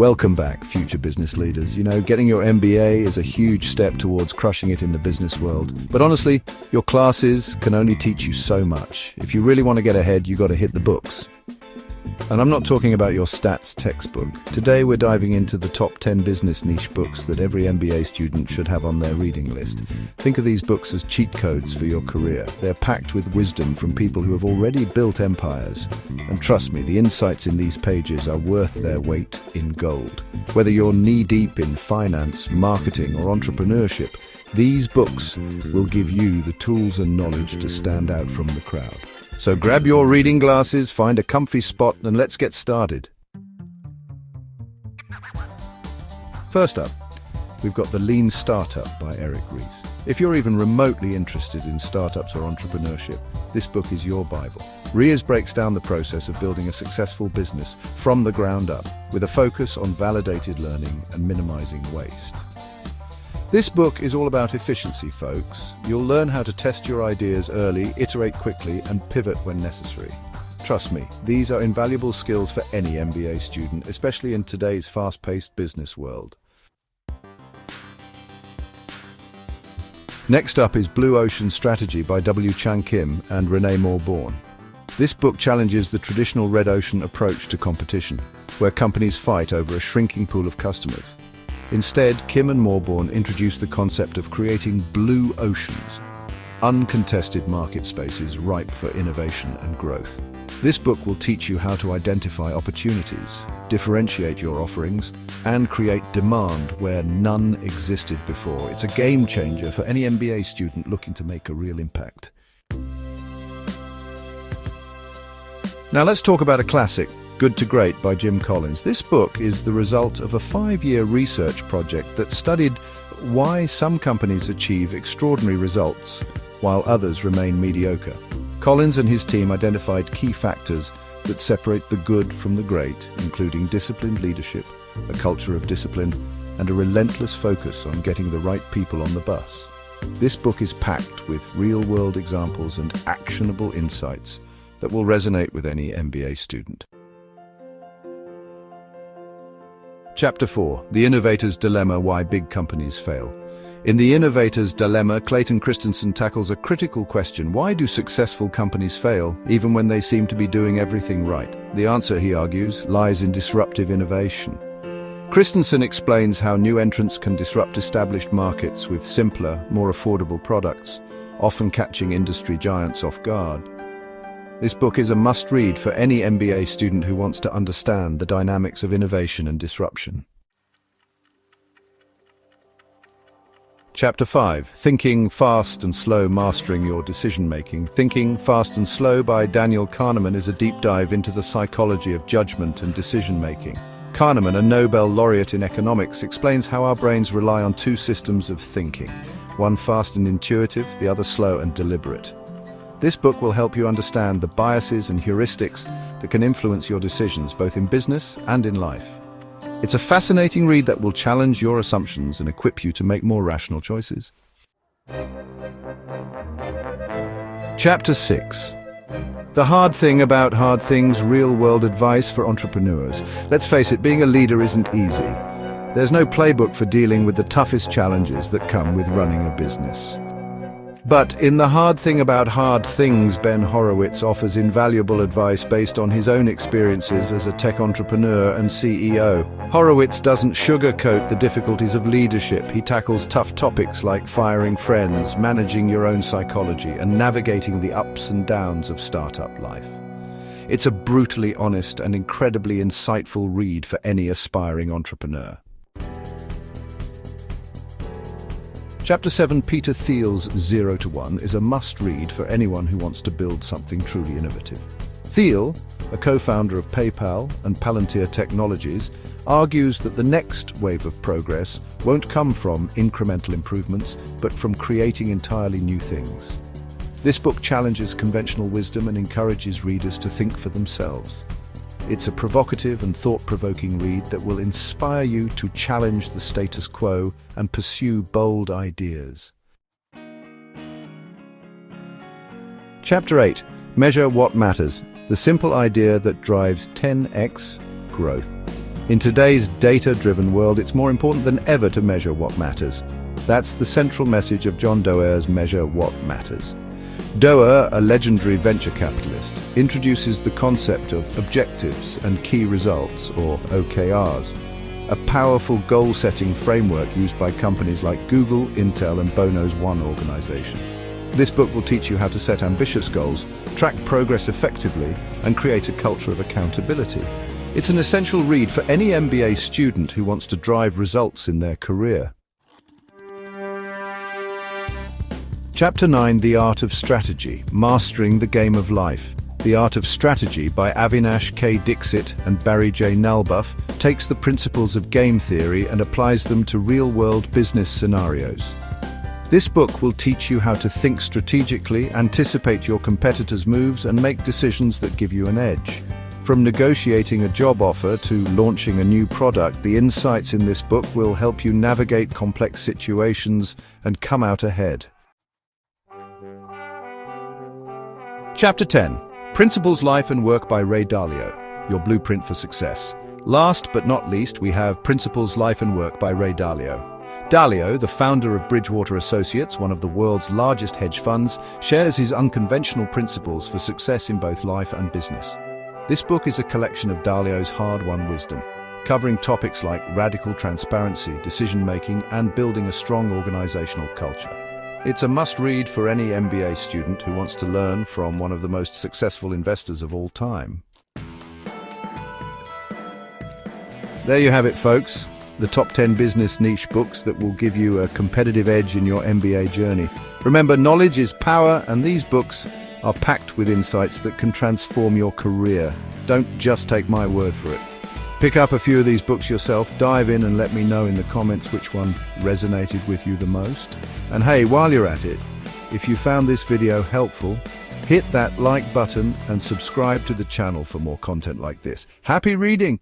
Welcome back, future business leaders. You know, getting your MBA is a huge step towards crushing it in the business world. But honestly, your classes can only teach you so much. If you really want to get ahead, you got to hit the books. And I'm not talking about your stats textbook. Today we're diving into the top 10 business niche books that every MBA student should have on their reading list. Think of these books as cheat codes for your career. They're packed with wisdom from people who have already built empires. And trust me, the insights in these pages are worth their weight in gold. Whether you're knee-deep in finance, marketing, or entrepreneurship, these books will give you the tools and knowledge to stand out from the crowd. So grab your reading glasses, find a comfy spot, and let's get started. First up, we've got The Lean Startup by Ries. If you're even remotely interested in startups or entrepreneurship, this book is your Bible. Ries breaks down the process of building a successful business from the ground up, with a focus on validated learning and minimizing waste. This book is all about efficiency, folks. You'll learn how to test your ideas early, iterate quickly, and pivot when necessary. Trust me, these are invaluable skills for any MBA student, especially in today's fast-paced business world. Next up is Blue Ocean Strategy by W. Chang Kim and Renée Mauborgne. This book challenges the traditional red ocean approach to competition, where companies fight over a shrinking pool of customers. Instead, Kim and Mauborgne introduced the concept of creating blue oceans, uncontested market spaces ripe for innovation and growth. This book will teach you how to identify opportunities, differentiate your offerings, and create demand where none existed before. It's a game changer for any MBA student looking to make a real impact. Now let's talk about a classic, Good to Great by Jim Collins. This book is the result of a 5-year research project that studied why some companies achieve extraordinary results while others remain mediocre. Collins and his team identified key factors that separate the good from the great, including disciplined leadership, a culture of discipline, and a relentless focus on getting the right people on the bus. This book is packed with real-world examples and actionable insights that will resonate with any MBA student. Chapter 4. The Innovator's Dilemma: Why Big Companies Fail. In The Innovator's Dilemma, Clayton Christensen tackles a critical question: why do successful companies fail, even when they seem to be doing everything right? The answer, he argues, lies in disruptive innovation. Christensen explains how new entrants can disrupt established markets with simpler, more affordable products, often catching industry giants off guard. This book is a must-read for any MBA student who wants to understand the dynamics of innovation and disruption. Chapter 5. Thinking Fast and Slow: Mastering Your Decision-Making. Thinking Fast and Slow by Daniel Kahneman is a deep dive into the psychology of judgment and decision-making. Kahneman, a Nobel laureate in economics, explains how our brains rely on two systems of thinking, one fast and intuitive, the other slow and deliberate. This book will help you understand the biases and heuristics that can influence your decisions, both in business and in life. It's a fascinating read that will challenge your assumptions and equip you to make more rational choices. Chapter 6. The Hard Thing About Hard Things: Real-World Advice for Entrepreneurs. Let's face it, being a leader isn't easy. There's no playbook for dealing with the toughest challenges that come with running a business. But in The Hard Thing About Hard Things, Ben Horowitz offers invaluable advice based on his own experiences as a tech entrepreneur and CEO. Horowitz doesn't sugarcoat the difficulties of leadership. He tackles tough topics like firing friends, managing your own psychology, and navigating the ups and downs of startup life. It's a brutally honest and incredibly insightful read for any aspiring entrepreneur. Chapter 7. Peter Thiel's 0 to 1 is a must-read for anyone who wants to build something truly innovative. Thiel, a co-founder of PayPal and Palantir Technologies, argues that the next wave of progress won't come from incremental improvements, but from creating entirely new things. This book challenges conventional wisdom and encourages readers to think for themselves. It's a provocative and thought-provoking read that will inspire you to challenge the status quo and pursue bold ideas. Chapter 8. Measure What Matters: The Simple Idea That Drives 10x Growth. In today's data-driven world, it's more important than ever to measure what matters. That's the central message of John Doerr's Measure What Matters. Doerr, a legendary venture capitalist, introduces the concept of objectives and key results, or OKRs, a powerful goal-setting framework used by companies like Google, Intel, and Bono's One organization. This book will teach you how to set ambitious goals, track progress effectively, and create a culture of accountability. It's an essential read for any MBA student who wants to drive results in their career. Chapter 9, The Art of Strategy, Mastering the Game of Life. The Art of Strategy by Avinash K. Dixit and Barry J. Nalbuff takes the principles of game theory and applies them to real-world business scenarios. This book will teach you how to think strategically, anticipate your competitors' moves, and make decisions that give you an edge. From negotiating a job offer to launching a new product, the insights in this book will help you navigate complex situations and come out ahead. Chapter 10. Principles, Life and Work by Ray Dalio, Your Blueprint for Success. Last but not least, we have Principles, Life and Work by Ray Dalio. Dalio, the founder of Bridgewater Associates, one of the world's largest hedge funds, shares his unconventional principles for success in both life and business. This book is a collection of Dalio's hard-won wisdom, covering topics like radical transparency, decision-making, and building a strong organizational culture. It's a must-read for any MBA student who wants to learn from one of the most successful investors of all time. There you have it, folks. The top 10 business niche books that will give you a competitive edge in your MBA journey. Remember, knowledge is power, and these books are packed with insights that can transform your career. Don't just take my word for it. Pick up a few of these books yourself, dive in and let me know in the comments which one resonated with you the most. And hey, while you're at it, if you found this video helpful, hit that like button and subscribe to the channel for more content like this. Happy reading!